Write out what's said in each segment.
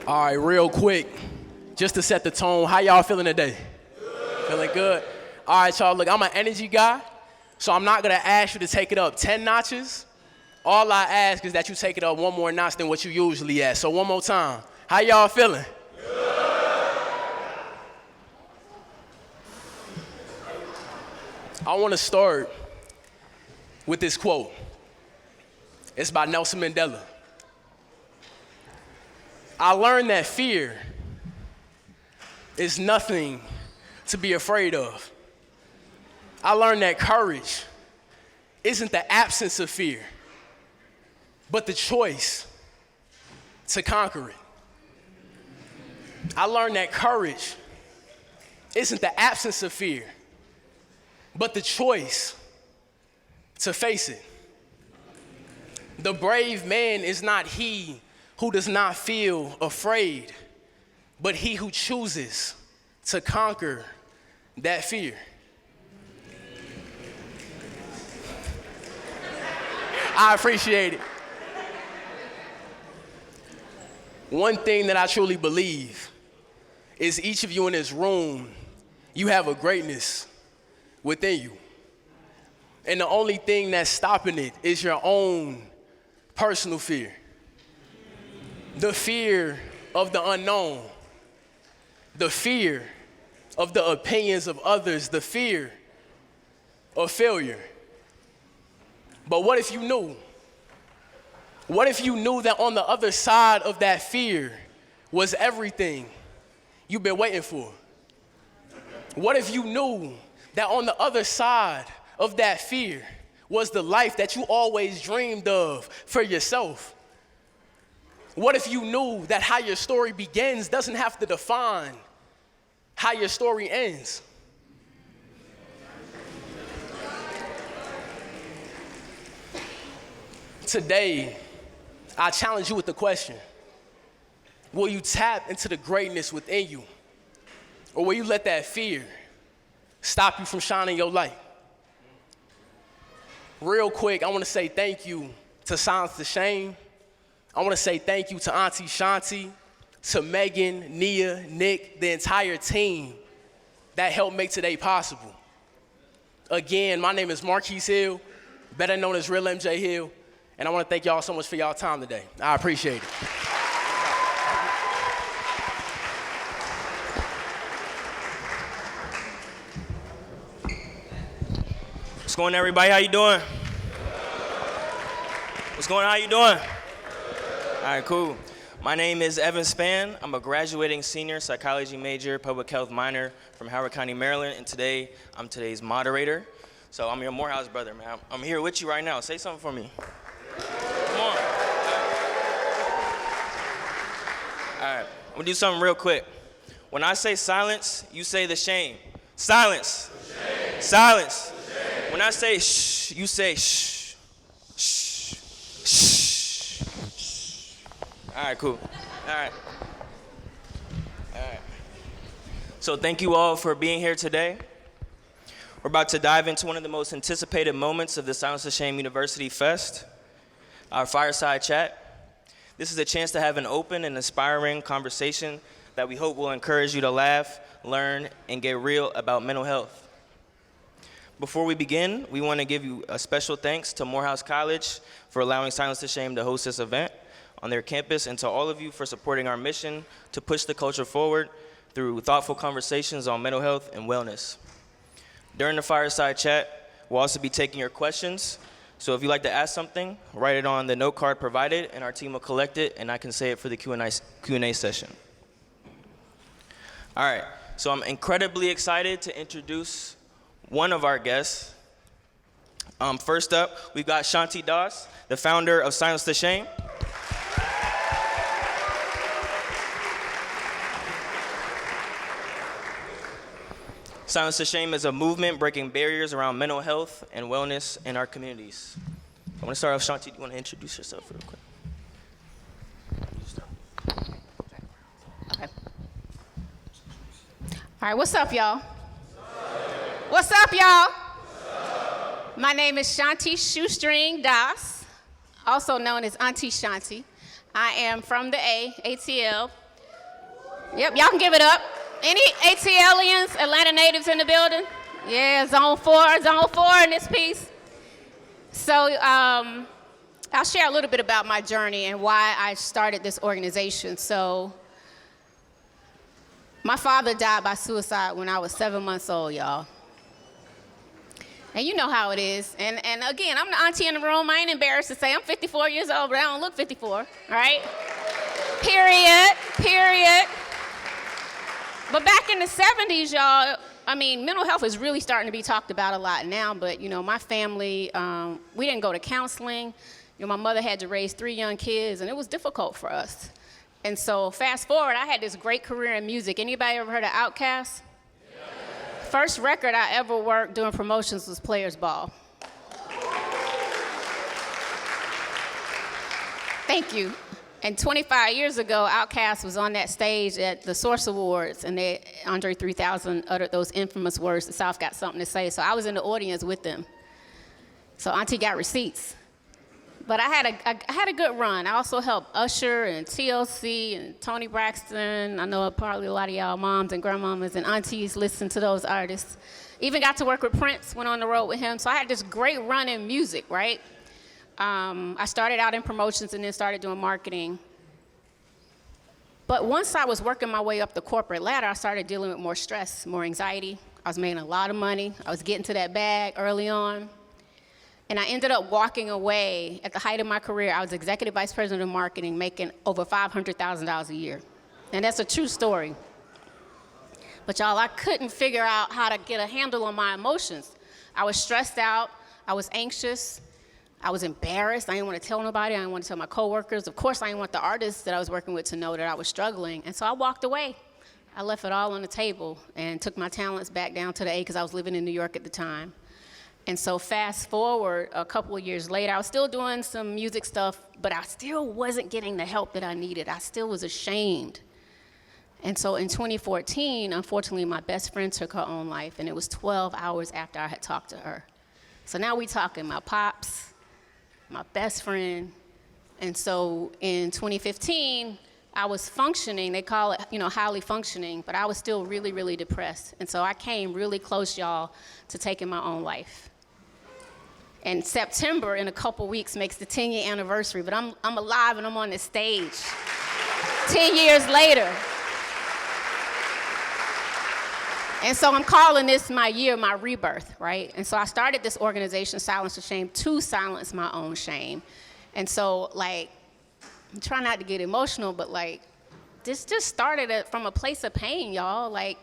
All right, real quick, just to set the tone, how y'all feeling today? Feeling good? All right, y'all, look, I'm an energy guy, so I'm not gonna ask you to take it up 10 notches. All I ask is that you take it up one more notch than what you usually at. So one more time, how y'all feeling? I wanna start with this quote. It's by Nelson Mandela. I learned that fear is nothing to be afraid of. I learned that courage isn't the absence of fear, but the choice to conquer it. I learned that courage isn't the absence of fear, but the choice to face it. The brave man is not he who does not feel afraid, but he who chooses to conquer that fear. I appreciate it. One thing that I truly believe is each of you in this room, you have a greatness within you. And the only thing that's stopping it is your own personal fear. The fear of the unknown, the fear of the opinions of others, the fear of failure. But what if you knew? What if you knew that on the other side of that fear was everything you've been waiting for? What if you knew that on the other side of that fear was the life that you always dreamed of for yourself? What if you knew that how your story begins doesn't have to define how your story ends? Today, I challenge you with the question: will you tap into the greatness within you, or will you let that fear stop you from shining your light? Real quick, I want to say thank you to Silence the Shame. I want to say thank you to Auntie Shanti, to Megan, Nia, Nick, the entire team that helped make today possible. Again, my name is Marquis Hill, better known as Real MJ Hill, and I want to thank y'all so much for y'all time today. I appreciate it. What's going on, everybody? How you doing? What's going on? How you doing? All right, cool. My name is Evan Spann. I'm a graduating senior psychology major, public health minor from Howard County, Maryland, and today, I'm today's moderator. So I'm your Morehouse brother, man. I'm here with you right now. Say something for me. Come on. All right, I'm gonna do something real quick. When I say silence, you say the shame. Silence. The shame. Silence. The shame. When I say shh, you say shh. Shh. Shh. All right, cool. All right. So thank you all for being here today. We're about to dive into one of the most anticipated moments of the Silence the Shame University Fest, our Fireside Chat. This is a chance to have an open and inspiring conversation that we hope will encourage you to laugh, learn, and get real about mental health. Before we begin, we want to give you a special thanks to Morehouse College for allowing Silence the Shame to host this event on their campus, and to all of you for supporting our mission to push the culture forward through thoughtful conversations on mental health and wellness. During the Fireside Chat, we'll also be taking your questions. So if you'd like to ask something, write it on the note card provided, and our team will collect it, and I can say it for the Q&A session. All right, so I'm incredibly excited to introduce one of our guests. First up, we've got Shanti Das, the founder of Silence the Shame. Silence the Shame is a movement breaking barriers around mental health and wellness in our communities. I want to start off, Shanti, do you want to introduce yourself real quick? Okay. All right, what's up, y'all? What's up, y'all? My name is Shanti Shoestring Das, also known as Auntie Shanti. I am from the ATL, Yep, y'all can give it up. Any ATLians, Atlanta natives in the building? Yeah, zone 4 in this piece. So I'll share a little bit about my journey and why I started this organization. So my father died by suicide when I was 7 months old, y'all. And you know how it is. And again, I'm the auntie in the room. I ain't embarrassed to say I'm 54 years old, but I don't look 54, all right? Period. But back in the 70s, y'all, I mean, mental health is really starting to be talked about a lot now, but, you know, my family, we didn't go to counseling. You know, my mother had to raise 3 young kids, and it was difficult for us. And so fast forward, I had this great career in music. Anybody ever heard of Outkast? Yeah. First record I ever worked doing promotions was Players Ball. Thank you. And 25 years ago, Outkast was on that stage at the Source Awards, and Andre 3000 uttered those infamous words, "The South got something to say." So I was in the audience with them. So Auntie got receipts. But I had a good run. I also helped Usher and TLC and Tony Braxton. I know probably a lot of y'all moms and grandmamas and aunties listen to those artists. Even got to work with Prince, went on the road with him. So I had this great run in music, right? I started out in promotions and then started doing marketing. But once I was working my way up the corporate ladder, I started dealing with more stress, more anxiety. I was making a lot of money. I was getting to that bag early on. And I ended up walking away. At the height of my career, I was executive vice president of marketing, making over $500,000 a year. And that's a true story. But y'all, I couldn't figure out how to get a handle on my emotions. I was stressed out. I was anxious. I was embarrassed. I didn't want to tell nobody. I didn't want to tell my coworkers. Of course, I didn't want the artists that I was working with to know that I was struggling. And so I walked away. I left it all on the table and took my talents back down to the A because I was living in New York at the time. And so fast forward a couple of years later, I was still doing some music stuff, but I still wasn't getting the help that I needed. I still was ashamed. And so in 2014, unfortunately, my best friend took her own life, and it was 12 hours after I had talked to her. So now we talking my pops, my best friend. And so in 2015, I was functioning. They call it, you know, highly functioning, but I was still really, really depressed. And so I came really close, y'all, to taking my own life. And September, in a couple weeks, makes the 10-year anniversary, but I'm alive and I'm on this stage 10 years later. And so I'm calling this my year, my rebirth, right? And so I started this organization, Silence the Shame, to silence my own shame. And so, like, I'm trying not to get emotional, but, like, this just started from a place of pain, y'all. Like,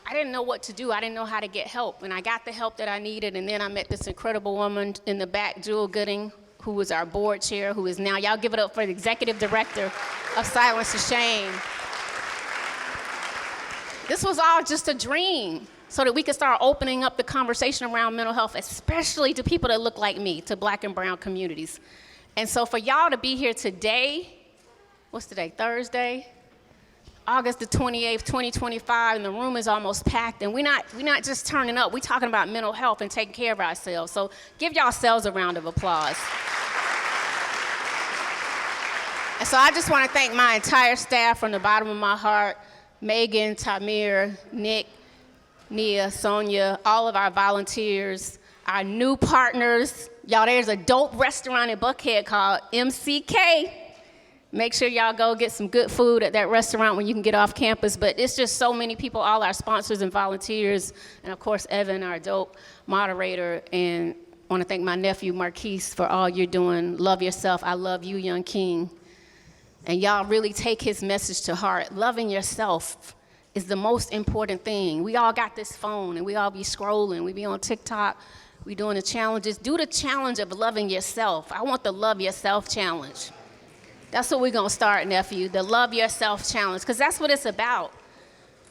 I didn't know what to do. I didn't know how to get help. And I got the help that I needed, and then I met this incredible woman in the back, Jewel Gooding, who was our board chair, who is now, y'all give it up for the executive director of Silence the Shame. This was all just a dream so that we could start opening up the conversation around mental health, especially to people that look like me, to Black and brown communities. And so for y'all to be here today, what's today, Thursday? August the 28th, 2025, and the room is almost packed, and we're not just turning up, we're talking about mental health and taking care of ourselves. So give yourselves a round of applause. And so I just want to thank my entire staff from the bottom of my heart, Megan, Tamir, Nick, Nia, Sonia, all of our volunteers, our new partners. Y'all, there's a dope restaurant in Buckhead called MCK. Make sure y'all go get some good food at that restaurant when you can get off campus. But it's just so many people, all our sponsors and volunteers, and of course, Evan, our dope moderator. And I want to thank my nephew, Marquis, for all you're doing. Love yourself. I love you, young king. And y'all really take his message to heart. Loving yourself is the most important thing. We all got this phone, and we all be scrolling. We be on TikTok. We doing the challenges. Do the challenge of loving yourself. I want the Love Yourself challenge. That's what we're going to start, nephew, the Love Yourself challenge, because that's what it's about.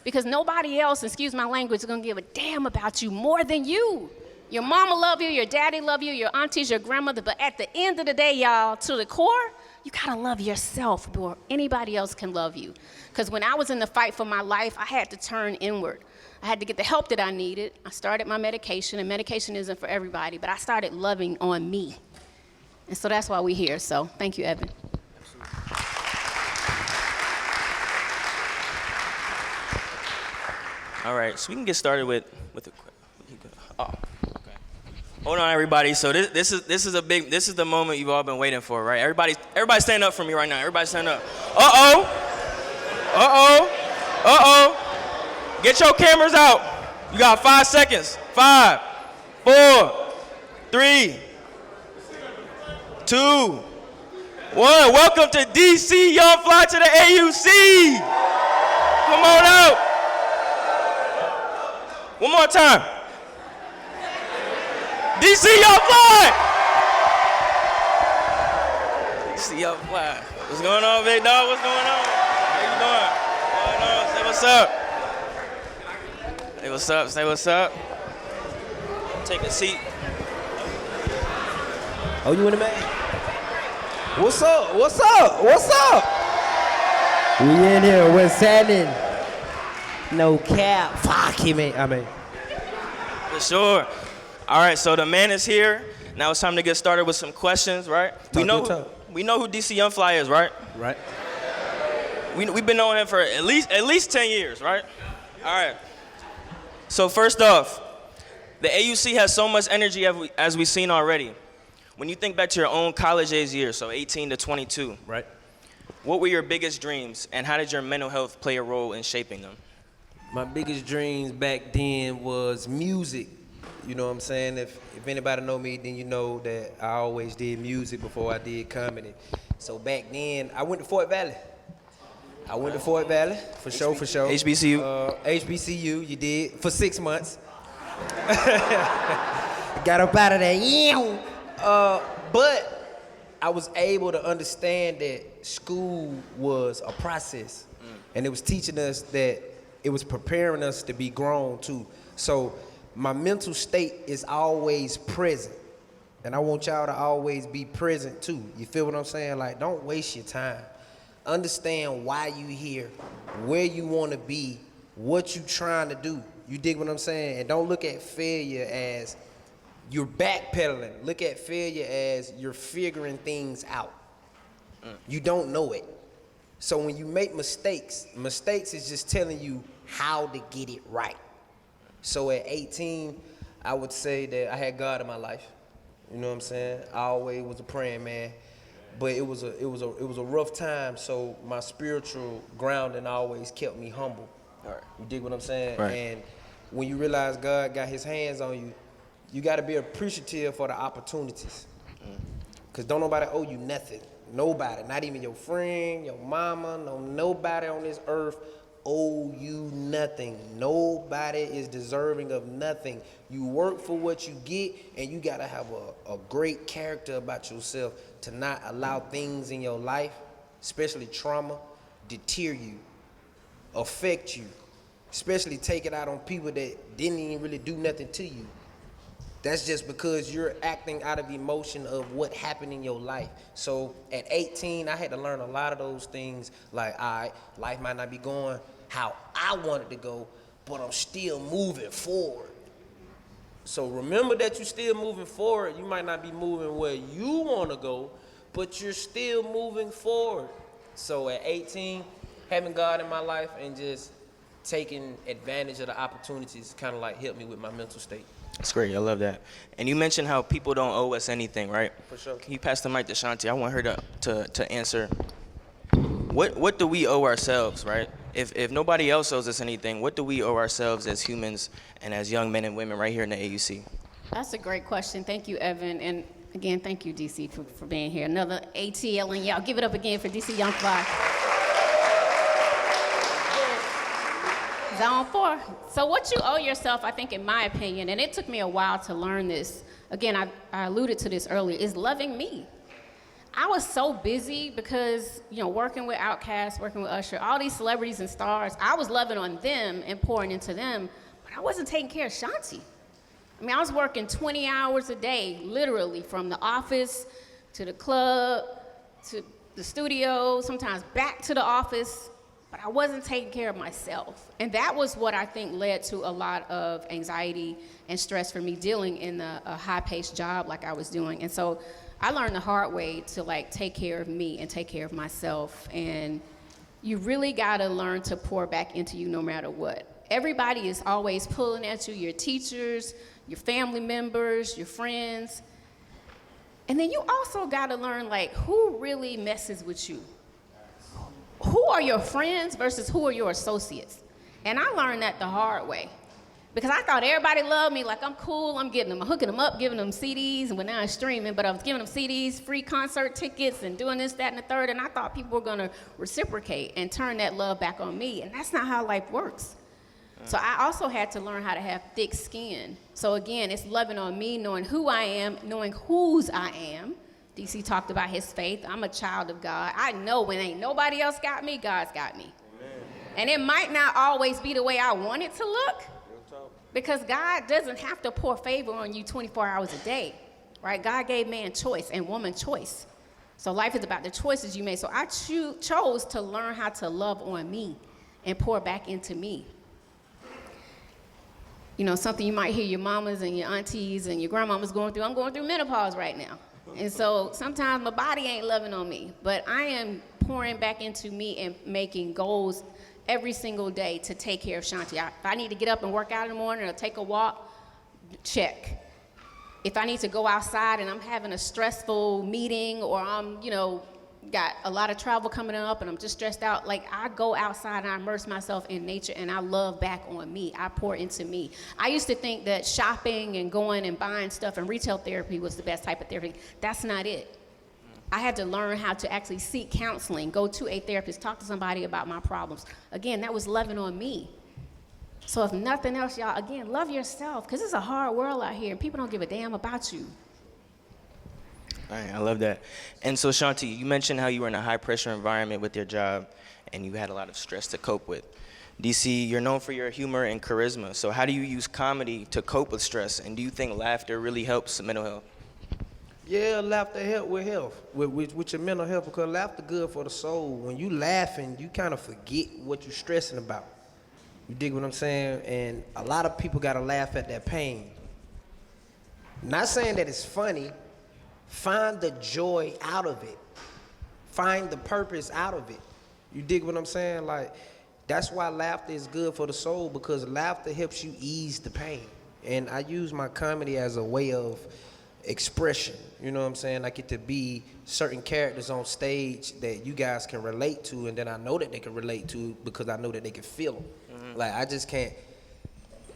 Because nobody else, excuse my language, is going to give a damn about you more than you. Your mama love you, your daddy love you, your aunties, your grandmother, but at the end of the day, y'all, to the core, you got to love yourself before anybody else can love you. Because when I was in the fight for my life, I had to turn inward. I had to get the help that I needed. I started my medication, and medication isn't for everybody, but I started loving on me. And so that's why we're here. So thank you, Evan. All right, so we can get started with the. Oh, okay. Hold on, everybody. So this is the moment you've all been waiting for, right? Everybody stand up for me right now. Everybody stand up. Get your cameras out. You got 5 seconds. 5, 4, 3, 2, 1. Welcome to DC Young Fly to the AUC. Come on out. One more time. DC Young Fly. DC Young Fly. What's going on, big dog? What's going on? How you doing? What's going on? Say what's up. Say what's up. Say what's up. Take a seat. Oh, you in the man? What's up? What's up? What's up? We in here. What's happening? No cap. Fuck him, man. For sure. All right, so the man is here. Now it's time to get started with some questions, right? We know who DC Young Fly is, right? Right. We've been knowing him for at least 10 years, right? All right. So first off, the AUC has so much energy as we've seen already. When you think back to your own college age years, so 18 to 22, Right. what were your biggest dreams, and how did your mental health play a role in shaping them? My biggest dreams back then was music. You know what I'm saying? If anybody know me, then you know that I always did music before I did comedy. So back then, I went to Fort Valley. For sure. HBCU? HBCU, you did, for 6 months. Got up out of there. But I was able to understand that school was a process. And it was teaching us that it was preparing us to be grown too. So my mental state is always present. And I want y'all to always be present too. You feel what I'm saying? Like, don't waste your time. Understand why you here, where you want to be, what you trying to do. You dig what I'm saying? And don't look at failure as you're backpedaling. Look at failure as you're figuring things out. You don't know it. So when you make mistakes is just telling you how to get it right. So at 18, I would say that I had God in my life. You know what I'm saying? I always was a praying man, but it was a rough time. So my spiritual grounding always kept me humble. All right. You dig what I'm saying? Right. And when you realize God got His hands on you, you got to be appreciative for the opportunities. Cause don't nobody owe you nothing. Nobody, not even your friend, your mama, nobody on this earth owe you nothing. Nobody is deserving of nothing. You work for what you get, and you gotta have a great character about yourself to not allow things in your life, especially trauma, deter you, affect you, especially take it out on people that didn't even really do nothing to you. That's just because you're acting out of emotion of what happened in your life. So at 18, I had to learn a lot of those things. Like, all right, life might not be going how I want it to go, but I'm still moving forward. So remember that you're still moving forward. You might not be moving where you want to go, but you're still moving forward. So at 18, having God in my life and just taking advantage of the opportunities kind of like helped me with my mental state. That's great. I love that. And you mentioned how people don't owe us anything, right? For sure. Can you pass the mic to Shanti? I want her to answer. What do we owe ourselves, right? If nobody else owes us anything, what do we owe ourselves as humans and as young men and women right here in the AUC? That's a great question. Thank you, Evan. And again, thank you, DC, for being here. Another ATL, and y'all give it up again for DC Young Fly. Zone 4. So what you owe yourself, I think, in my opinion, and it took me a while to learn this, again, I alluded to this earlier, is loving me. I was so busy because, working with Outkast, working with Usher, all these celebrities and stars, I was loving on them and pouring into them, but I wasn't taking care of Shanti. I mean, I was working 20 hours a day, literally, from the office to the club to the studio, sometimes back to the office, but I wasn't taking care of myself. And that was what I think led to a lot of anxiety and stress for me dealing in a high-paced job like I was doing. And so I learned the hard way to take care of me and take care of myself. And you really gotta learn to pour back into you no matter what. everybody is always pulling at you, your teachers, your family members, your friends. And then you also gotta learn, like, who really messes with you? Who are your friends versus who are your associates? And I learned that the hard way. Because I thought everybody loved me, like I'm cool, I'm hooking them up, giving them CDs, and now I'm streaming, but I was giving them CDs, free concert tickets, and doing this, that, and the third, and I thought people were gonna reciprocate and turn that love back on me, and that's not how life works. So I also had to learn how to have thick skin. So again, it's loving on me, knowing who I am, knowing whose I am. DC talked about his faith. I'm a child of God. I know when ain't nobody else got me, God's got me. Amen. And it might not always be the way I want it to look, because God doesn't have to pour favor on you 24 hours a day, right? God gave man choice and woman choice. So life is about the choices you make. So I chose to learn how to love on me and pour back into me. You know, something you might hear your mamas and your aunties and your grandmamas going through. I'm going through menopause right now. And so sometimes my body ain't loving on me, but I am pouring back into me and making goals every single day to take care of Shanti. If I need to get up and work out in the morning or take a walk, check. If I need to go outside and I'm having a stressful meeting or I'm, got a lot of travel coming up and I'm just stressed out, like I go outside and I immerse myself in nature and I love back on me. I pour into me. I used to think that shopping and going and buying stuff and retail therapy was the best type of therapy. That's not it. I had to learn how to actually seek counseling, go to a therapist, talk to somebody about my problems. Again, that was loving on me. So if nothing else, y'all, again, love yourself, because it's a hard world out here and people don't give a damn about you. All right, I love that. And so Shanti, you mentioned how you were in a high pressure environment with your job and you had a lot of stress to cope with. DC, you're known for your humor and charisma. So how do you use comedy to cope with stress? And do you think laughter really helps mental health? Yeah, laughter help with health, with your mental health, because laughter good for the soul. When you laughing, you kind of forget what you're stressing about. You dig what I'm saying? And a lot of people gotta laugh at that pain. Not saying that it's funny. Find the joy out of it. Find the purpose out of it. You dig what I'm saying? Like, that's why laughter is good for the soul, because laughter helps you ease the pain. And I use my comedy as a way of expression. You know what I'm saying? I get to be certain characters on stage that you guys can relate to, and then I know that they can relate to because I know that they can feel them. Mm-hmm. Like, I just can't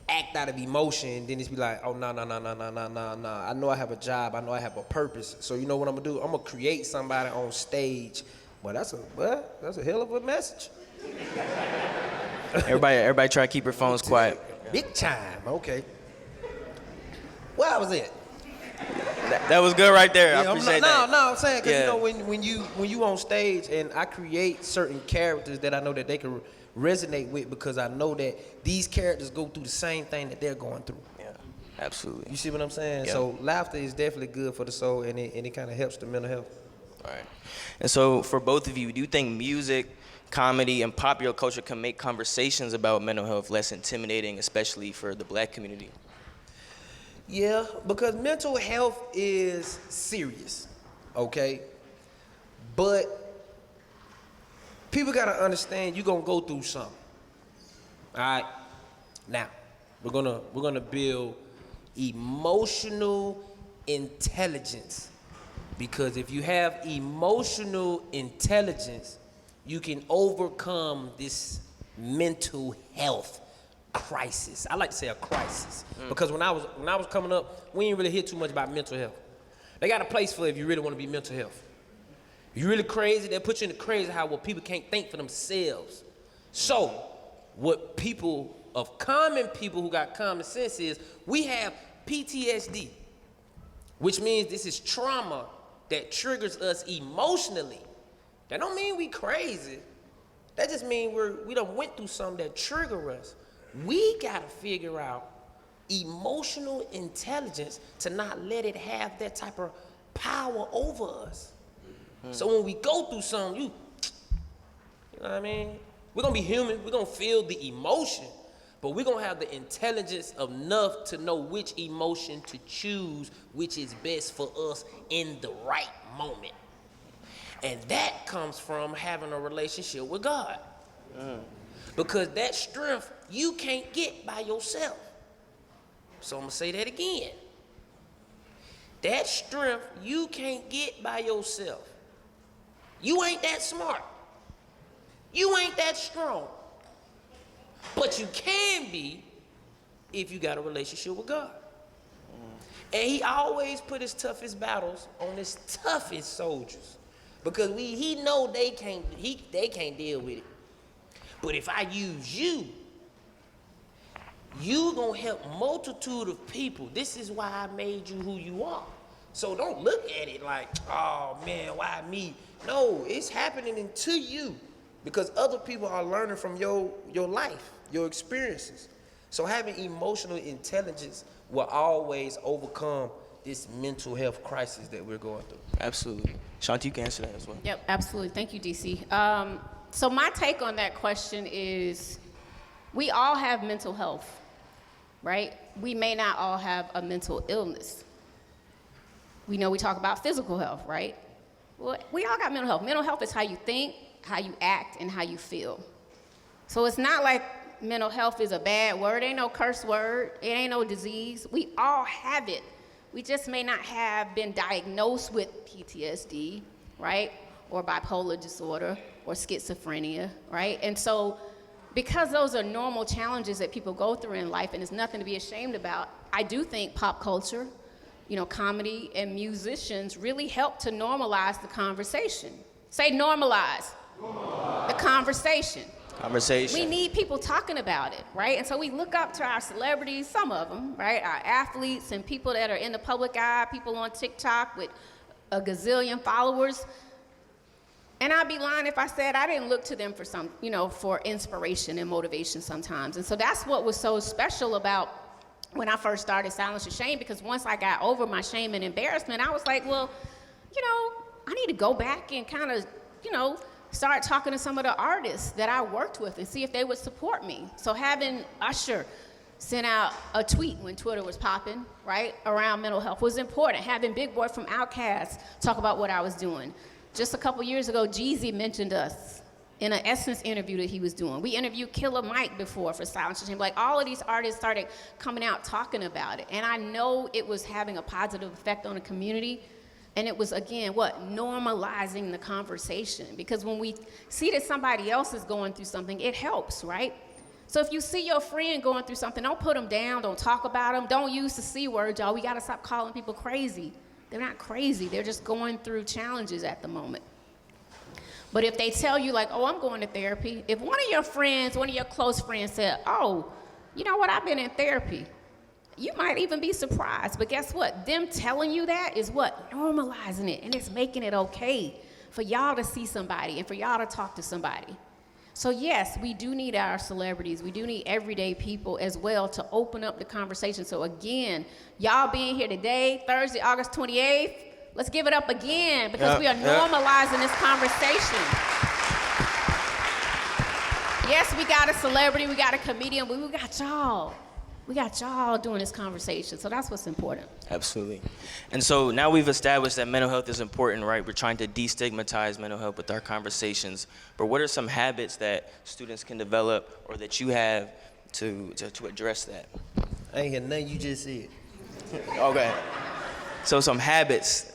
act out of emotion and then just be like, oh, no. I know I have a job. I know I have a purpose. So you know what I'm gonna do? I'm gonna create somebody on stage. Well, that's a hell of a message. Everybody try to keep your phones quiet. Big time. Okay. Where was it? That was good right there. Yeah, I appreciate that. No, I'm saying, because Yeah. when you on stage and I create certain characters that I know that they can resonate with, because I know that these characters go through the same thing that they're going through. Yeah, absolutely. You see what I'm saying? Yeah. So laughter is definitely good for the soul, and it kind of helps the mental health. All right. And so for both of you, do you think music, comedy, and popular culture can make conversations about mental health less intimidating, especially for the Black community? Yeah, because mental health is serious, okay? But people gotta understand you're gonna go through something. All right? Now, we're gonna build emotional intelligence. Because if you have emotional intelligence, you can overcome this mental health crisis. I like to say a crisis. Because when I was coming up, we didn't really hear too much about mental health. They got a place for it if you really want to be mental health. If you're really crazy, they'll put you in the crazy house where people can't think for themselves. So, what common people who got common sense is, we have PTSD, which means this is trauma that triggers us emotionally. That don't mean we crazy. That just means we done went through something that trigger us. We gotta figure out emotional intelligence to not let it have that type of power over us. So when we go through something, you know what I mean? We're gonna be human, we're gonna feel the emotion, but we're gonna have the intelligence enough to know which emotion to choose, which is best for us in the right moment. And that comes from having a relationship with God. Because that strength you can't get by yourself. So I'm gonna say that again. That strength you can't get by yourself. You ain't that smart. You ain't that strong. But you can be if you got a relationship with God. And he always put his toughest battles on his toughest soldiers. Because he know they can't deal with it. But if I use you, you gonna help multitude of people. This is why I made you who you are. So don't look at it like, oh man, why me? No, it's happening to you because other people are learning from your life, your experiences. So having emotional intelligence will always overcome this mental health crisis that we're going through. Absolutely. Shanti, you can answer that as well. Yep, absolutely. Thank you, DC. So my take on that question is we all have mental health, right? We may not all have a mental illness. We know we talk about physical health, right? Well, we all got mental health. Mental health is how you think, how you act, and how you feel. So it's not like mental health is a bad word. It ain't no curse word. It ain't no disease. We all have it. We just may not have been diagnosed with PTSD, right? Or bipolar disorder or schizophrenia, right? And so because those are normal challenges that people go through in life and it's nothing to be ashamed about, I do think pop culture, comedy and musicians really help to normalize the conversation. Say normalize. Normalize. The conversation. We need people talking about it, right? And so we look up to our celebrities, some of them, right? Our athletes and people that are in the public eye, people on TikTok with a gazillion followers. And I'd be lying if I said I didn't look to them for some, for inspiration and motivation sometimes. And so that's what was so special about when I first started Silence Your Shame, because once I got over my shame and embarrassment, I was like, well, I need to go back and kind of, start talking to some of the artists that I worked with and see if they would support me. So having Usher sent out a tweet when Twitter was popping, right, around mental health was important. Having Big Boy from Outkast talk about what I was doing. Just a couple years ago, Jeezy mentioned us in an Essence interview that he was doing. We interviewed Killer Mike before for Silence Your Shame. Like, all of these artists started coming out talking about it. And I know it was having a positive effect on the community. And it was, again, normalizing the conversation. Because when we see that somebody else is going through something, it helps, right? So if you see your friend going through something, don't put them down, don't talk about them, don't use the C word, y'all. We gotta stop calling people crazy. They're not crazy, they're just going through challenges at the moment. But if they tell you like, oh, I'm going to therapy, if one of your friends, one of your close friends said, oh, you know what, I've been in therapy, you might even be surprised, but guess what? Them telling you that is what? Normalizing it, and it's making it okay for y'all to see somebody and for y'all to talk to somebody. So yes, we do need our celebrities. We do need everyday people as well to open up the conversation. So again, y'all being here today, Thursday, August 28th, let's give it up again because we are normalizing this conversation. Yes, we got a celebrity, we got a comedian, but we got y'all. We got y'all doing this conversation, so that's what's important. Absolutely. And so now we've established that mental health is important, right? We're trying to destigmatize mental health with our conversations. But what are some habits that students can develop or that you have to address that? I ain't hear nothing you just said. Okay. So some habits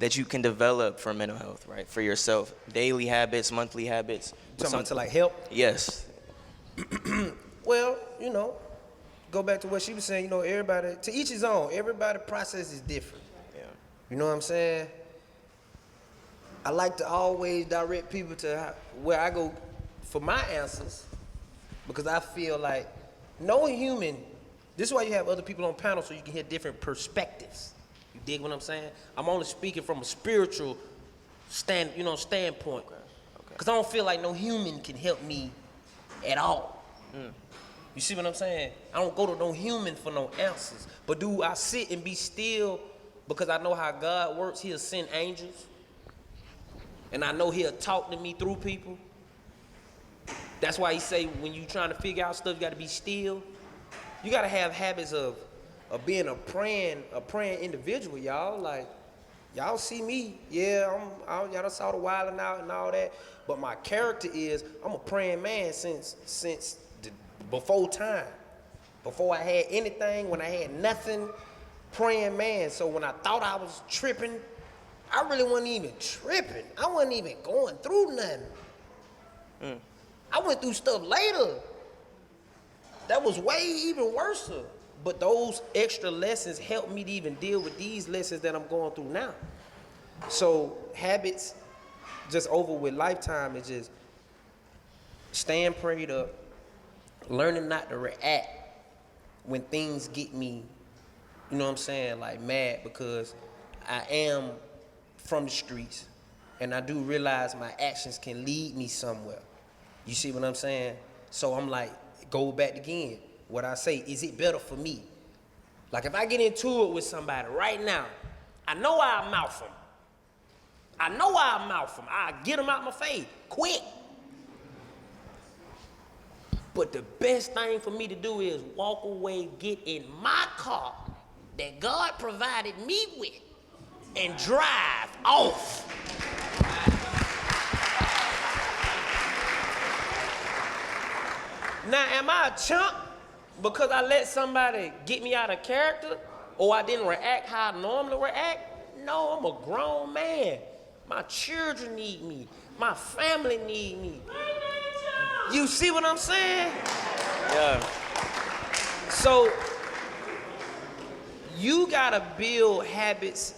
that you can develop for mental health, right? For yourself. Daily habits, monthly habits. Something to like help? Yes. Well, go back to what she was saying, everybody, to each his own. Everybody's process is different. Yeah. You know what I'm saying? I like to always direct people to where I go for my answers because I feel like no human, this is why you have other people on panels so you can hear different perspectives. You dig what I'm saying? I'm only speaking from a spiritual standpoint. Because I don't feel like no human can help me at all. You see what I'm saying? I don't go to no human for no answers. But do I sit and be still because I know how God works? He'll send angels. And I know he'll talk to me through people. That's why he say when you trying to figure out stuff, you got to be still. You got to have habits of being a praying individual, y'all. Like, Y'all see me, yeah, y'all saw the wilding out and all that, but my character is, I'm a praying man since before time. Before I had anything, when I had nothing, praying man. So when I thought I was tripping, I really wasn't even tripping. I wasn't even going through nothing. I went through stuff later that was way even worse. But those extra lessons helped me to even deal with these lessons that I'm going through now. So habits, just over with lifetime, is just staying prayed up, learning not to react when things get me, you know what I'm saying, like mad, because I am from the streets and I do realize my actions can lead me somewhere. You see what I'm saying? So I'm like, go back again. What I say, is it better for me? Like if I get into it with somebody right now, I know I'll mouth them. I'll get them out my face, quick. But the best thing for me to do is walk away, get in my car that God provided me with, and drive off. Now, am I a chump because I let somebody get me out of character, or I didn't react how I normally react? No, I'm a grown man. My children need me. My family need me. You see what I'm saying? Yeah. So you gotta build habits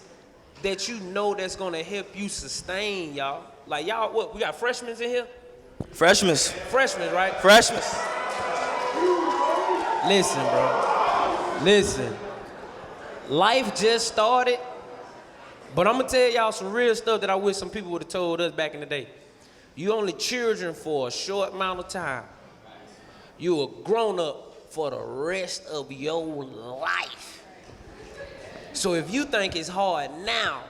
that you know that's gonna help you sustain, y'all. Like y'all, what, we got freshmen in here? Freshmen. Freshmen, right? Freshmen. Listen, bro. Listen. Life just started, but I'm gonna tell y'all some real stuff that I wish some people would have told us back in the day. You only children for a short amount of time. You a grown up for the rest of your life. So if you think it's hard now,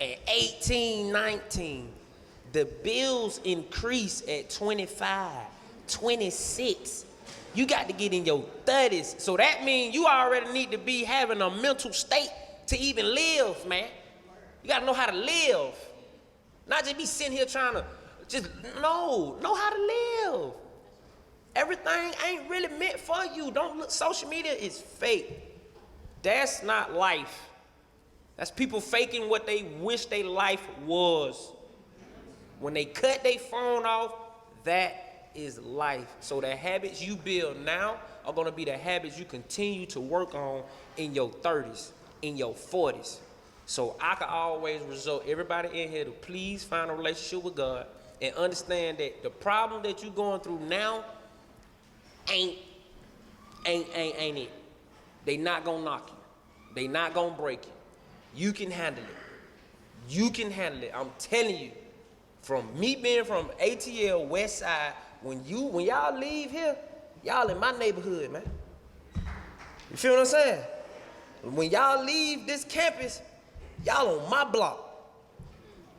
at 18, 19, the bills increase at 25, 26. You got to get in your 30s. So that means you already need to be having a mental state to even live, man. You got to know how to live. Not just be sitting here trying to know how to live. Everything ain't really meant for you. Don't look, social media is fake. That's not life. That's people faking what they wish their life was. When they cut their phone off, that is life. So the habits you build now are gonna be the habits you continue to work on in your 30s, in your 40s. So I can always result everybody in here to please find a relationship with God and understand that the problem that you're going through now ain't it. They not gonna knock you. They not gonna break you. You can handle it. You can handle it. I'm telling you. From me being from ATL West Side, when y'all leave here, y'all in my neighborhood, man. You feel what I'm saying? When y'all leave this campus, y'all on my block.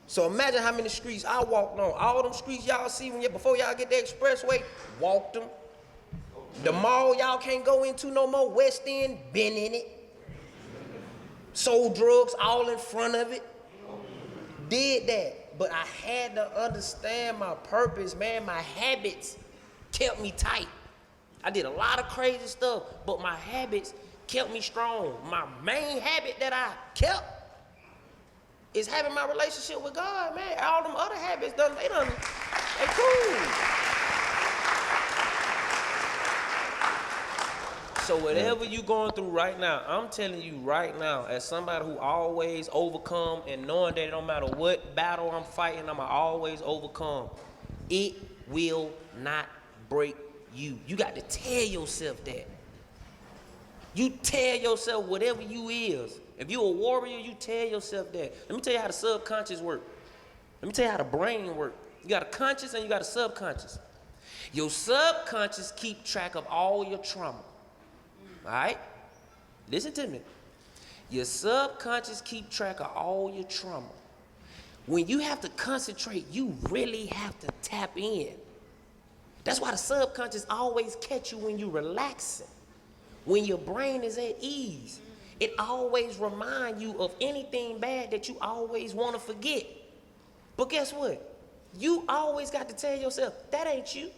So imagine how many streets I walked on. All them streets y'all see before y'all get the expressway, walked them. The mall y'all can't go into no more, West End, been in it. Sold drugs all in front of it. Did that. But I had to understand my purpose, man. My habits kept me tight. I did a lot of crazy stuff, but my habits kept me strong. My main habit that I kept is having my relationship with God, man. All them other habits, they cool. So whatever you going through right now, I'm telling you right now, as somebody who always overcome and knowing that it don't matter what battle I'm fighting, I'ma always overcome. It will not break you. You got to tell yourself that. You tell yourself whatever you is. If you a warrior, you tell yourself that. Let me tell you how the subconscious work. Let me tell you how the brain work. You got a conscious and you got a subconscious. Your subconscious keep track of all your trauma. All right? Listen to me. Your subconscious keep track of all your trauma. When you have to concentrate, you really have to tap in. That's why the subconscious always catch you when you're relaxing. When your brain is at ease. It always reminds you of anything bad bad that you always want to forget. But guess what? You always got to tell yourself, that ain't you.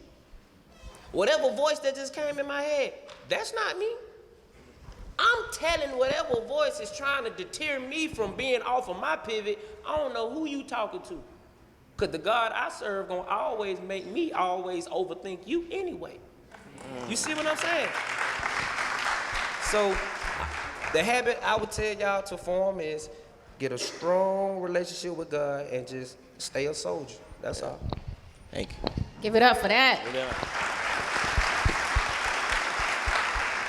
Whatever voice that just came in my head, that's not me. I'm telling whatever voice is trying to deter me from being off of my pivot, I don't know who you talking to. Because the God I serve gonna always make me always overthink you anyway. You see what I'm saying? So the habit I would tell y'all to form is get a strong relationship with God and just stay a soldier. That's all. Thank you. Give it up for that.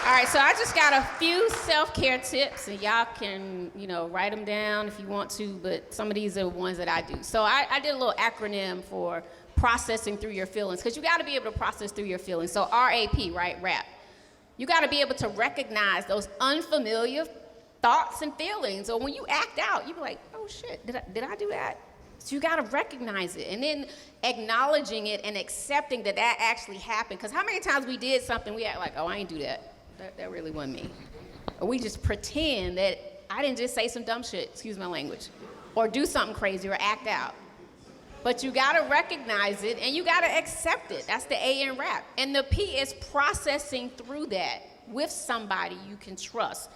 All right, so I just got a few self-care tips, and y'all can, write them down if you want to, but some of these are ones that I do. So I did a little acronym for processing through your feelings, because you got to be able to process through your feelings. So RAP, right, RAP. You got to be able to recognize those unfamiliar thoughts and feelings, or when you act out, you be like, oh shit, did I do that? So you got to recognize it, and then acknowledging it and accepting that actually happened. Because how many times we did something, we act like, oh, I ain't do that. That really wasn't me. Or we just pretend that I didn't just say some dumb shit, excuse my language, or do something crazy or act out. But you gotta recognize it and you gotta accept it. That's the A in rap. And the P is processing through that with somebody you can trust.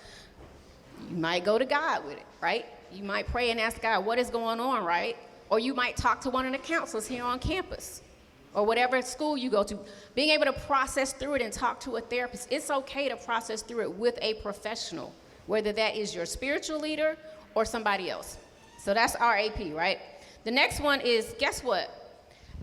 You might go to God with it, right? You might pray and ask God, what is going on, right? Or you might talk to one of the counselors here on campus, or whatever school you go to. Being able to process through it and talk to a therapist. It's okay to process through it with a professional, whether that is your spiritual leader or somebody else. So that's RAP, right? The next one is, guess what?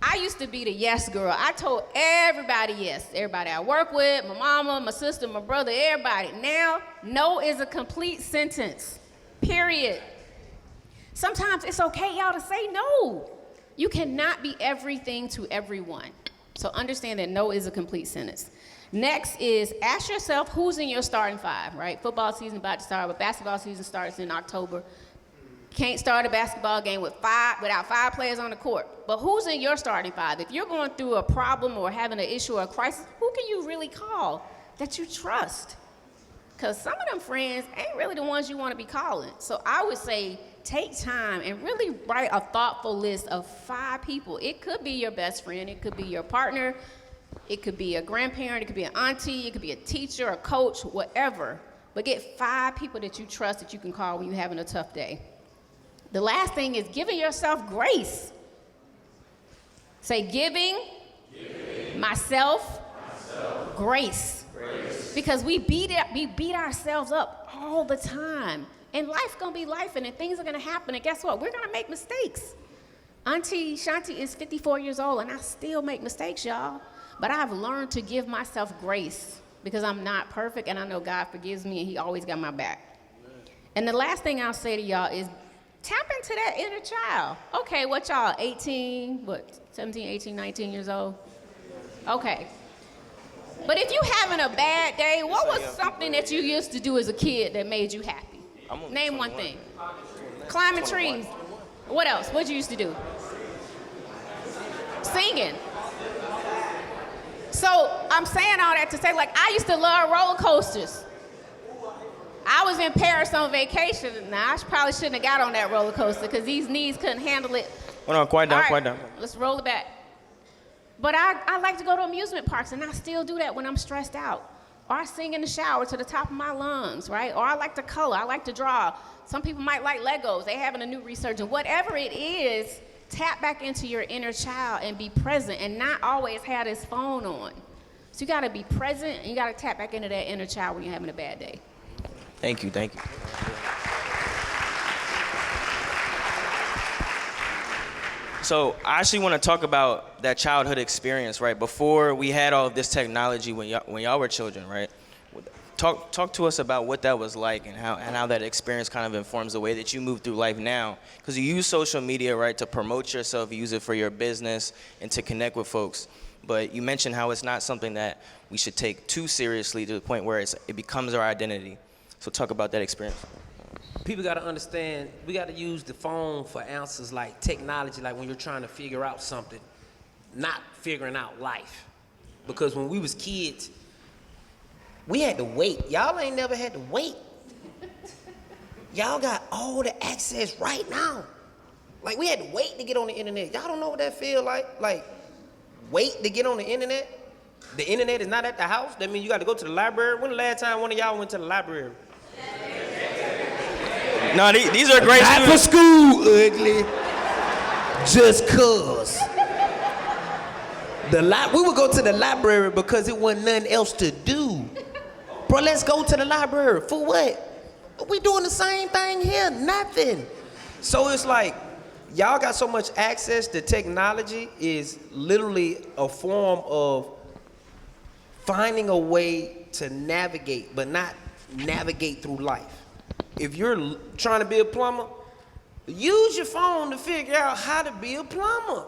I used to be the yes girl. I told everybody yes. Everybody I work with, my mama, my sister, my brother, everybody. Now, no is a complete sentence, period. Sometimes it's okay, y'all, to say no. You cannot be everything to everyone. So understand that no is a complete sentence. Next is ask yourself who's in your starting five, right? Football season about to start, but basketball season starts in October. Can't start a basketball game without five players on the court. But who's in your starting five? If you're going through a problem or having an issue or a crisis, who can you really call that you trust? Because some of them friends ain't really the ones you want to be calling. So I would say take time and really write a thoughtful list of 5 people. It could be your best friend, it could be your partner, it could be a grandparent, it could be an auntie, it could be a teacher, a coach, whatever. But get 5 people that you trust that you can call when you're having a tough day. The last thing is giving yourself grace. Say giving myself grace. Because we beat ourselves up all the time. And life's gonna be life, and things are gonna happen, and guess what? We're gonna make mistakes. Auntie Shanti is 54 years old, and I still make mistakes, y'all. But I've learned to give myself grace because I'm not perfect, and I know God forgives me, and he always got my back. And the last thing I'll say to y'all is tap into that inner child. Okay, what y'all, 17, 18, 19 years old? Okay. But if you having a bad day, what was something that you used to do as a kid that made you happy? Name one thing. Climbing trees. What else? What you used to do? Singing. So I'm saying all that to say, like, I used to love roller coasters. I was in Paris on vacation. Now, I probably shouldn't have got on that roller coaster because these knees couldn't handle it. Hold on, quiet down, All right, quiet down. Let's roll it back. But I like to go to amusement parks, and I still do that when I'm stressed out. Or I sing in the shower to the top of my lungs, right? Or I like to color, I like to draw. Some people might like Legos, they having a new resurgence. Whatever it is, tap back into your inner child and be present and not always have this phone on. So you gotta be present and you gotta tap back into that inner child when you're having a bad day. Thank you. So I actually want to talk about that childhood experience, right? Before we had all of this technology when y'all were children, right? Talk to us about what that was like and how that experience kind of informs the way that you move through life now. Because you use social media, right, to promote yourself, you use it for your business and to connect with folks. But you mentioned how it's not something that we should take too seriously to the point where it becomes our identity. So talk about that experience. People got to understand, we got to use the phone for answers like technology, like when you're trying to figure out something, not figuring out life. Because when we was kids, we had to wait. Y'all ain't never had to wait. Y'all got all the access right now. Like, we had to wait to get on the internet. Y'all don't know what that feel like? Like, wait to get on the internet? The internet is not at the house? That means you got to go to the library? When the last time one of y'all went to the library? No, these are great Not for students. school, ugly. Just cuz. We would go to the library because it wasn't nothing else to do. Bro, let's go to the library. For what? We doing the same thing here, nothing. So it's like, y'all got so much access to technology is literally a form of finding a way to navigate, but not navigate through life. If you're trying to be a plumber, use your phone to figure out how to be a plumber.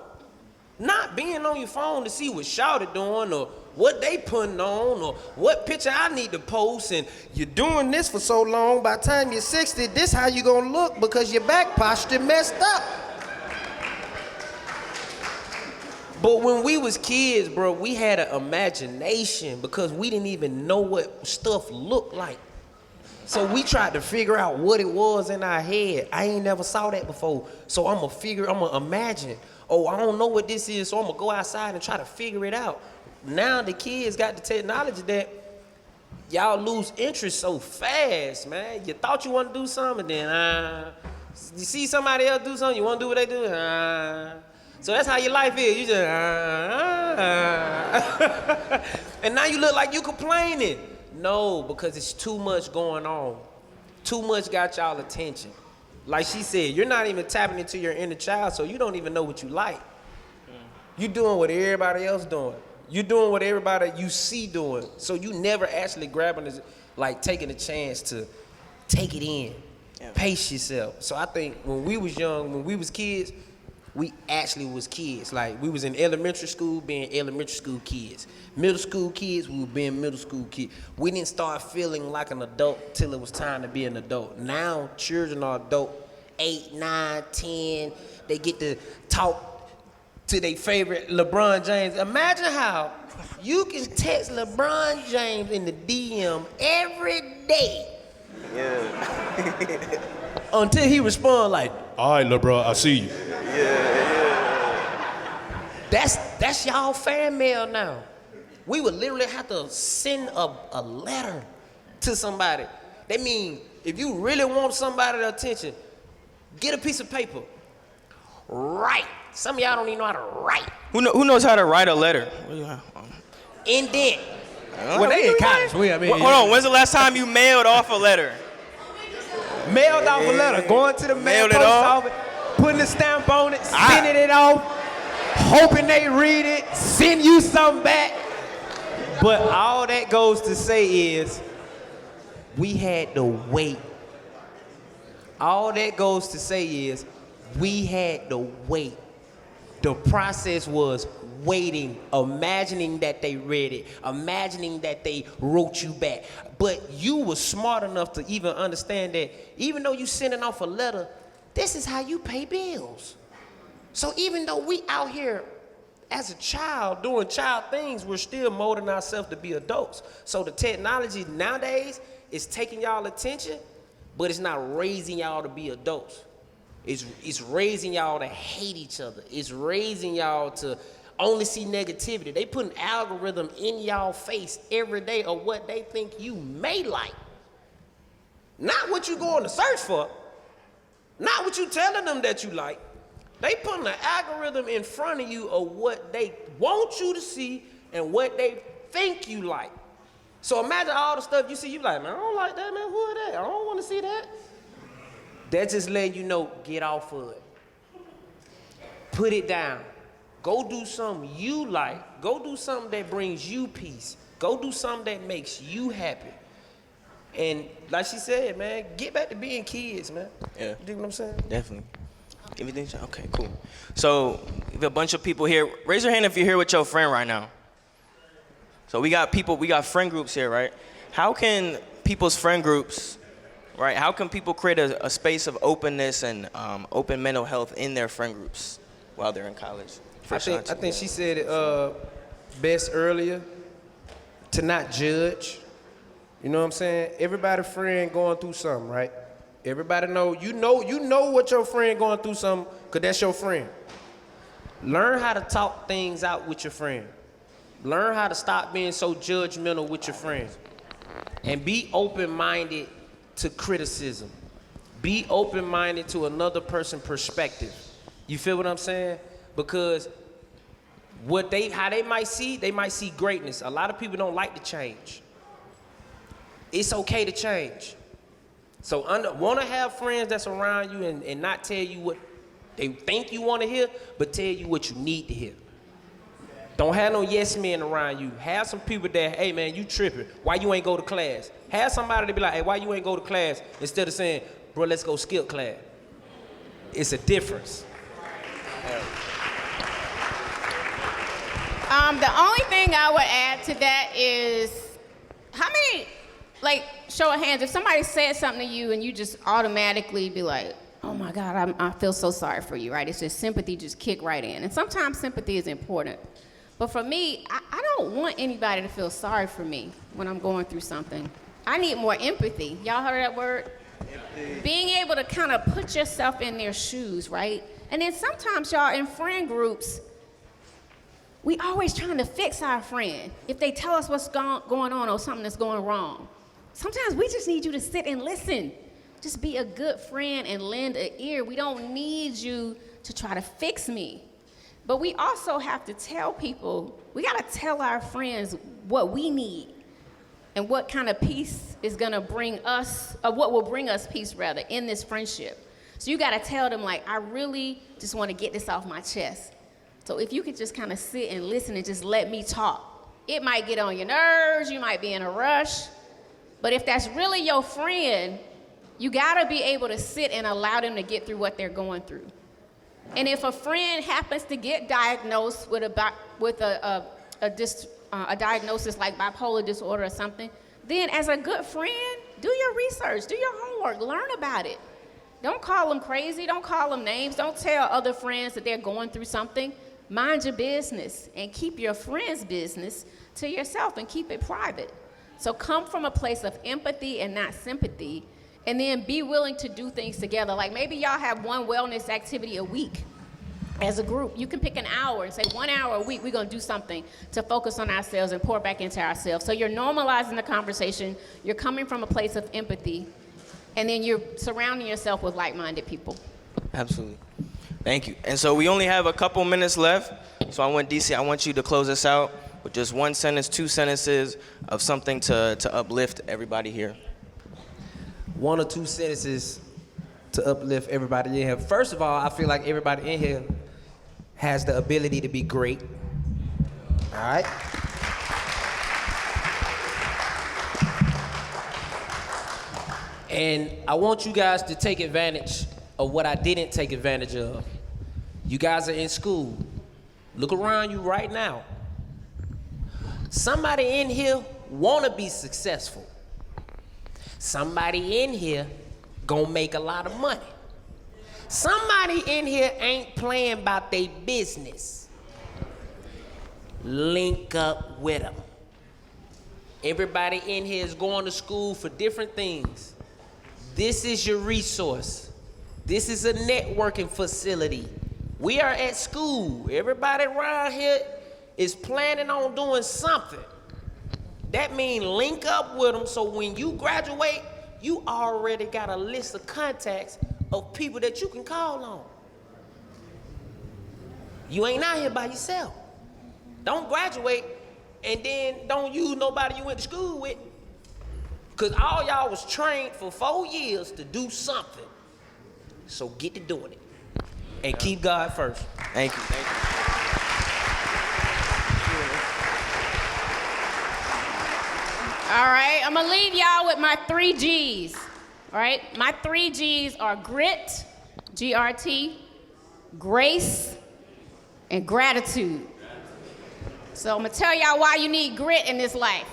Not being on your phone to see what Shawty doing or what they putting on or what picture I need to post, and you're doing this for so long, by the time you're 60, this how you gonna look because your back posture messed up. But when we was kids, bro, we had an imagination because we didn't even know what stuff looked like. So we tried to figure out what it was in our head. I ain't never saw that before. So I'm gonna imagine. Oh, I don't know what this is, so I'm gonna go outside and try to figure it out. Now the kids got the technology that y'all lose interest so fast, man. You thought you want to do something, then you see somebody else do something, you want to do what they do, So that's how your life is. You just and now you look like you complaining. No, because it's too much going on. Too much got y'all attention. Like she said, you're not even tapping into your inner child, so you don't even know what you like. You doing what everybody else doing. You doing what everybody you see doing. So you never actually grabbing this, like taking a chance to take it in. Yeah. Pace yourself. So I think when we was young, when we was kids, we actually was kids. Like, we was in elementary school being elementary school kids. Middle school kids, we were being middle school kids. We didn't start feeling like an adult till it was time to be an adult. Now, children are adult, 8, 9, 10. They get to talk to their favorite LeBron James. Imagine how you can text LeBron James in the DM every day. Yeah. Until he respond like, all right, LeBron, I see you. That's y'all fan mail now. We would literally have to send a letter to somebody. That means if you really want somebody's attention, get a piece of paper. Write. Some of y'all don't even know how to write. Who knows how to write a letter? Indent. Well, they in college. Hold on. When's the last time you mailed off a letter? Mailed off a letter. Going to the mail post office, putting a stamp on it, sending it off, hoping they read it, send you something back. But all that goes to say is, we had to wait. All that goes to say is, we had to wait. The process was waiting, imagining that they read it, imagining that they wrote you back. But you were smart enough to even understand that even though you sending off a letter, this is how you pay bills. So even though we out here as a child doing child things, we're still molding ourselves to be adults. So the technology nowadays is taking y'all attention, but it's not raising y'all to be adults. It's raising y'all to hate each other. It's raising y'all to only see negativity. They put an algorithm in y'all face every day of what they think you may like. Not what you going to search for. Not what you telling them that you like. They putting an algorithm in front of you of what they want you to see and what they think you like. So imagine all the stuff you see, you like, man, I don't like that, man. Who is that? I don't want to see that. That just letting you know, get off of it. Put it down. Go do something you like. Go do something that brings you peace. Go do something that makes you happy. And like she said, man, get back to being kids, man. Yeah. You dig what I'm saying? Definitely. Everything. Okay, cool. So, we have a bunch of people here. Raise your hand if you're here with your friend right now. So we got friend groups here, right? How can people's friend groups, right? How can people create a space of openness and open mental health in their friend groups while they're in college? I think she said it best earlier, to not judge. You know what I'm saying? Everybody friend going through something, right? Everybody know you know what your friend going through something, cause that's your friend. Learn how to talk things out with your friend. Learn how to stop being so judgmental with your friends. And be open-minded to criticism. Be open-minded to another person's perspective. You feel what I'm saying? Because how they might see greatness. A lot of people don't like to change. It's okay to change. So want to have friends that's around you and not tell you what they think you want to hear, but tell you what you need to hear. Don't have no yes men around you. Have some people that, hey man, you tripping. Why you ain't go to class? Have somebody to be like, hey, why you ain't go to class? Instead of saying, bro, let's go skip class. It's a difference. The only thing I would add to that is, how many, like, show of hands, if somebody said something to you and you just automatically be like, oh my God, I feel so sorry for you, right? It's just sympathy just kick right in. And sometimes sympathy is important. But for me, I don't want anybody to feel sorry for me when I'm going through something. I need more empathy. Y'all heard that word? Empathy. Being able to kind of put yourself in their shoes, right? And then sometimes, y'all, in friend groups, we always trying to fix our friend if they tell us what's going on or something that's going wrong. Sometimes we just need you to sit and listen. Just be a good friend and lend an ear. We don't need you to try to fix me. But we also have to tell people, we got to tell our friends what we need and what kind of peace is going to bring us, or what will bring us peace, rather, in this friendship. So you got to tell them, like, I really just want to get this off my chest. So if you could just kind of sit and listen and just let me talk. It might get on your nerves, you might be in a rush, but if that's really your friend, you gotta be able to sit and allow them to get through what they're going through. And if a friend happens to get diagnosed with a diagnosis like bipolar disorder or something, then as a good friend, do your research, do your homework, learn about it. Don't call them crazy, don't call them names, don't tell other friends that they're going through something. Mind your business and keep your friend's business to yourself and keep it private. So come from a place of empathy and not sympathy, and then be willing to do things together. Like maybe y'all have one wellness activity a week as a group. You can pick an hour and say 1 hour a week, we're gonna do something to focus on ourselves and pour back into ourselves. So you're normalizing the conversation, you're coming from a place of empathy, and then you're surrounding yourself with like-minded people. Absolutely. Thank you. And so we only have a couple minutes left. So I want you to close us out with just one sentence, 2 sentences of something to uplift everybody here. 1 or 2 sentences to uplift everybody in here. First of all, I feel like everybody in here has the ability to be great. All right? And I want you guys to take advantage of what I didn't take advantage of. You guys are in school. Look around you right now. Somebody in here wanna be successful. Somebody in here gonna make a lot of money. Somebody in here ain't playing about their business. Link up with them. Everybody in here is going to school for different things. This is your resource. This is a networking facility. We are at school. Everybody around here is planning on doing something. That means link up with them so when you graduate, you already got a list of contacts of people that you can call on. You ain't out here by yourself. Don't graduate and then don't use nobody you went to school with. Because all y'all was trained for 4 years to do something. So get to doing it. And keep God first. Thank you. Thank you. All right, I'm gonna leave y'all with my 3 G's. All right, my 3 G's are grit, G-R-T, grace, and gratitude. So I'm gonna tell y'all why you need grit in this life.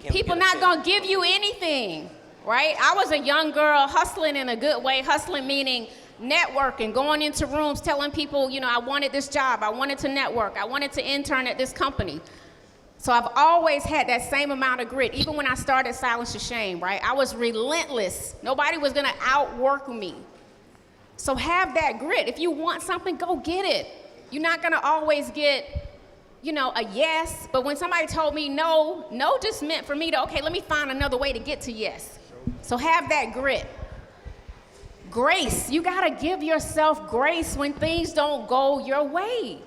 People not gonna give you anything, right? I was a young girl hustling in a good way, hustling meaning networking, going into rooms, telling people, you know, I wanted this job, I wanted to network, I wanted to intern at this company. So I've always had that same amount of grit. Even when I started Silence the Shame, right? I was relentless. Nobody was gonna outwork me. So have that grit. If you want something, go get it. You're not gonna always get, a yes. But when somebody told me no, no just meant for me to, okay, let me find another way to get to yes. So have that grit. Grace, you gotta give yourself grace when things don't go your way.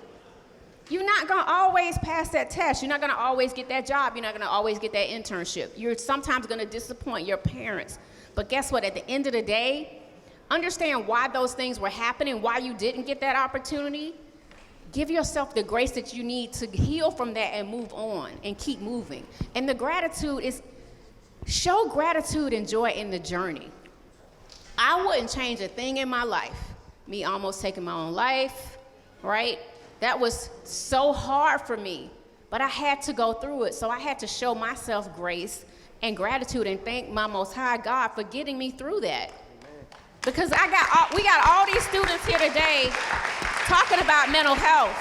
You're not gonna always pass that test. You're not gonna always get that job. You're not gonna always get that internship. You're sometimes gonna disappoint your parents. But guess what? At the end of the day, understand why those things were happening, why you didn't get that opportunity. Give yourself the grace that you need to heal from that and move on and keep moving. And the gratitude is, show gratitude and joy in the journey. I wouldn't change a thing in my life. Me almost taking my own life, right? That was so hard for me, but I had to go through it. So I had to show myself grace and gratitude and thank my Most High God for getting me through that. Because we got all these students here today talking about mental health.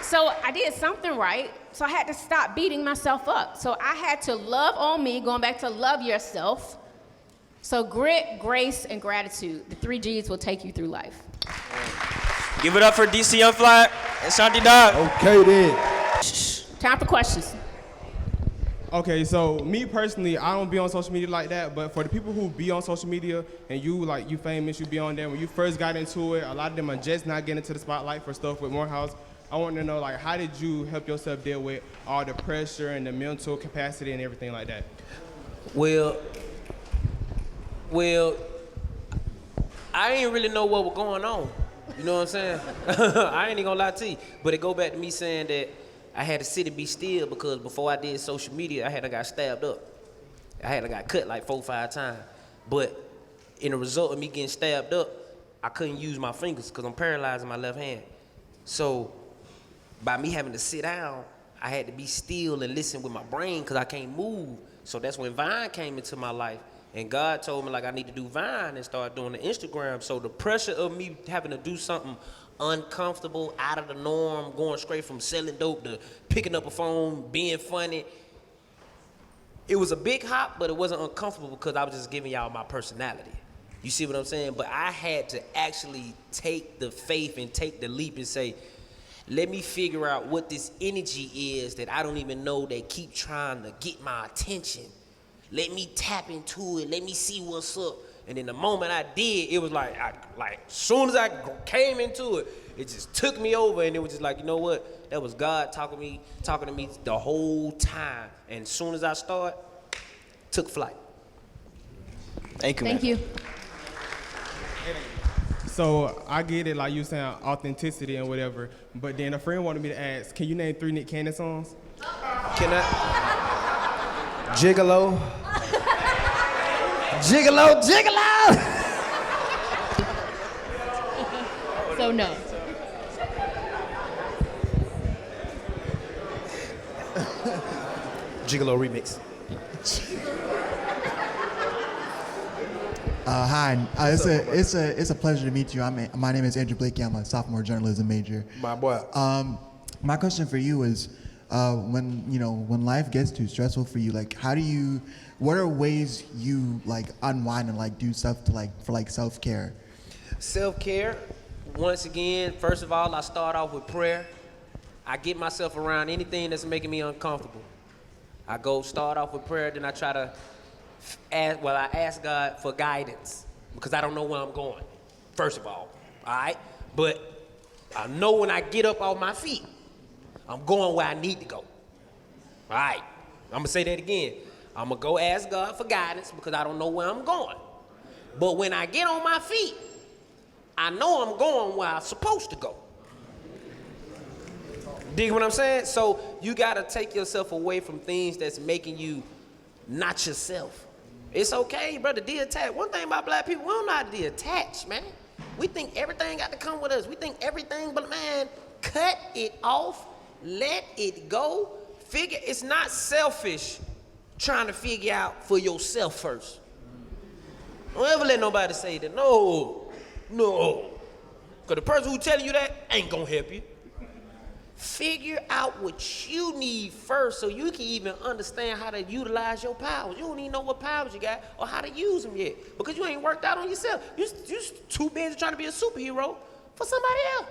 So I did something right, so I had to stop beating myself up. So I had to love on me, going back to love yourself. So grit, grace, and gratitude, the 3 G's will take you through life. Give it up for DC Young Fly and Shanti Dog. Okay then. Time for questions. Okay, so me personally, I don't be on social media like that, but for the people who be on social media and you famous, you be on there, when you first got into it, a lot of them are just not getting into the spotlight for stuff with Morehouse. I want to know, how did you help yourself deal with all the pressure and the mental capacity and everything like that? Well, I ain't really know what was going on. You know what I'm saying? I ain't even gonna lie to you. But it go back to me saying that I had to sit and be still because before I did social media, I got stabbed up. I got cut like 4 or 5 times. But in the result of me getting stabbed up, I couldn't use my fingers because I'm paralyzed in my left hand. So by me having to sit down, I had to be still and listen with my brain because I can't move. So that's when Vine came into my life. And God told me I need to do Vine and start doing the Instagram. So the pressure of me having to do something uncomfortable, out of the norm, going straight from selling dope to picking up a phone, being funny, it was a big hop, but it wasn't uncomfortable because I was just giving y'all my personality. You see what I'm saying? But I had to actually take the faith and take the leap and say, let me figure out what this energy is that I don't even know that keep trying to get my attention. Let me tap into it. Let me see what's up. And then the moment I did, it was like as soon as I came into it, it just took me over. And it was just like, you know what? That was God talking to me the whole time. And as soon as I started, took flight. Thank you, Thank man. you. So I get it, like you saying, authenticity and whatever. But then a friend wanted me to ask, can you name 3 Nick Cannon songs? Can I? Gigolo. Gigolo, gigolo! So no. Gigolo remix. Hi, it's a pleasure to meet you. My name is Andrew Blakey. I'm a sophomore journalism major. My boy. My question for you is, when life gets too stressful for you, what are ways you unwind and do stuff for self-care? Self-care, once again, first of all, I start off with prayer. I get myself around anything that's making me uncomfortable. I start off with prayer, then I try to I ask God for guidance because I don't know where I'm going, first of all right? But I know when I get up off my feet, I'm going where I need to go, all right? I'm gonna say that again. I'm gonna go ask God for guidance because I don't know where I'm going. But when I get on my feet, I know I'm going where I'm supposed to go. Dig what I'm saying? So you gotta take yourself away from things that's making you not yourself. It's okay, brother, de-attach. One thing about black people, we don't know how to de-attach, man. We think everything got to come with us. We think everything, but man, cut it off, let it go. It's not selfish trying to figure out for yourself first. Don't ever let nobody say that. No. Because the person who telling you that ain't gonna help you. Figure out what you need first so you can even understand how to utilize your powers. You don't even know what powers you got or how to use them yet because you ain't worked out on yourself. You too busy trying to be a superhero for somebody else.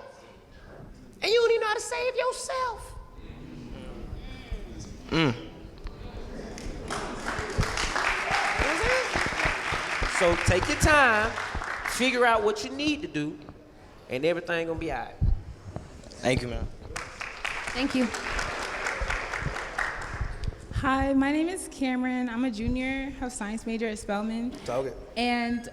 And you don't even know how to save yourself. So take your time, figure out what you need to do, and everything gonna be all right. Thank you, man. Thank you. Hi, my name is Cameron. I'm a junior health science major at Spelman. Talk it. And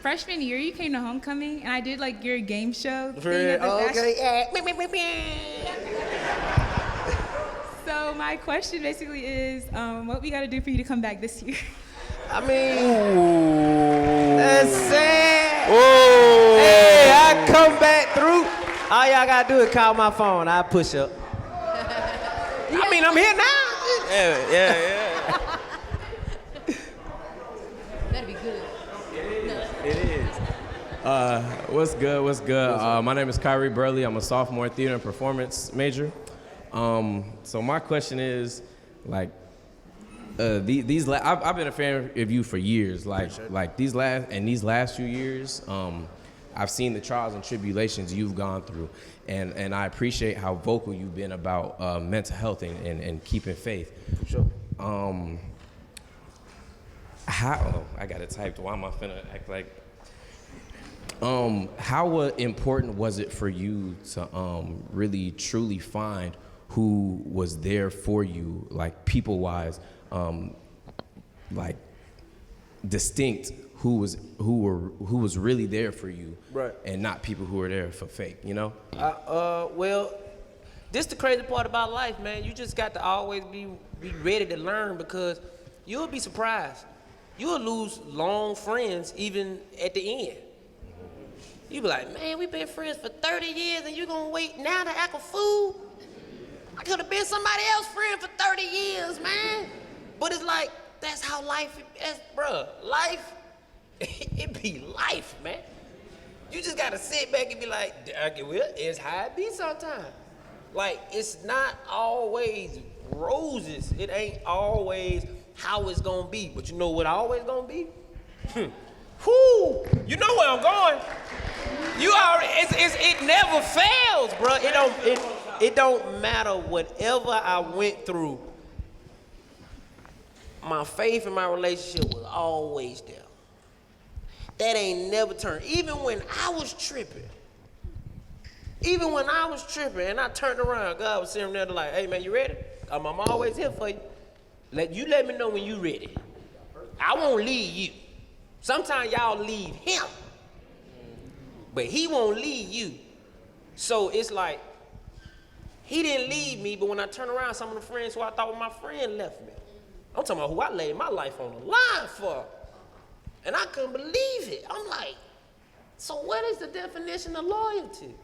freshman year, you came to homecoming, and I did like your game show thing at the Okay. So my question basically is, what we got to do for you to come back this year? I mean, that's sad. Hey, I come back through. All y'all gotta do is call my phone. I push up. I mean, I'm here now. Yeah. That'd be good. It is. What's good? My name is Kyrie Burley. I'm a sophomore theater and performance major. So my question is, like, I've been a fan of you for years. Like these last few years, I've seen the trials and tribulations you've gone through, and I appreciate how vocal you've been about mental health and keeping faith. For sure. I got it typed. Why am I finna act like? How important was it for you to really truly find who was there for you, like people-wise, like distinct, who was really there for you, right? And not people who were there for fake, you know? Well, this the crazy part about life, man. You just got to always be ready to learn because you'll be surprised. You'll lose long friends even at the end. You be like, man, we've been friends for 30 years and you gonna wait now to act a fool? I could have been somebody else's friend for 30 years, man. But it's like, that's how life is, bruh. Life, it be life, man. You just gotta sit back and be like, well, it's how it be sometimes. Like, it's not always roses. It ain't always how it's gonna be. But you know what always gonna be? Whoo! You know where I'm going. You already, it never fails, bro. It don't matter whatever I went through. My faith in my relationship was always there. That ain't never turned. Even when I was tripping, and I turned around, God was sitting there like, hey man, you ready? I'm always here for you. Let me know when you ready. I won't leave you. Sometimes y'all leave him, but he won't leave you. So it's like, he didn't leave me, but when I turn around, some of the friends who I thought were my friend left me. I'm talking about who I laid my life on the line for. And I couldn't believe it. I'm like, so what is the definition of loyalty?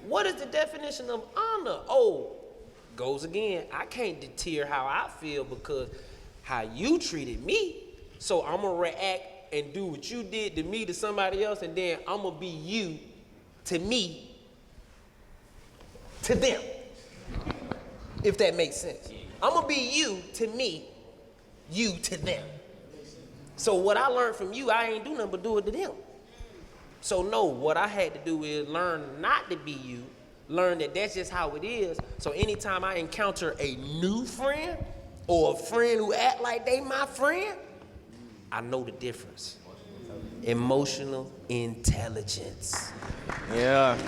What is the definition of honor? Oh, goes again, I can't deter how I feel because how you treated me. So I'm gonna react and do what you did to me to somebody else, and then I'm gonna be you to me to them. If that makes sense. I'm gonna be you to me, you to them. So what I learned from you, I ain't do nothing but do it to them. So no, what I had to do is learn not to be you, learn that that's just how it is. So anytime I encounter a new friend or a friend who act like they my friend, I know the difference. Emotional intelligence. Yeah.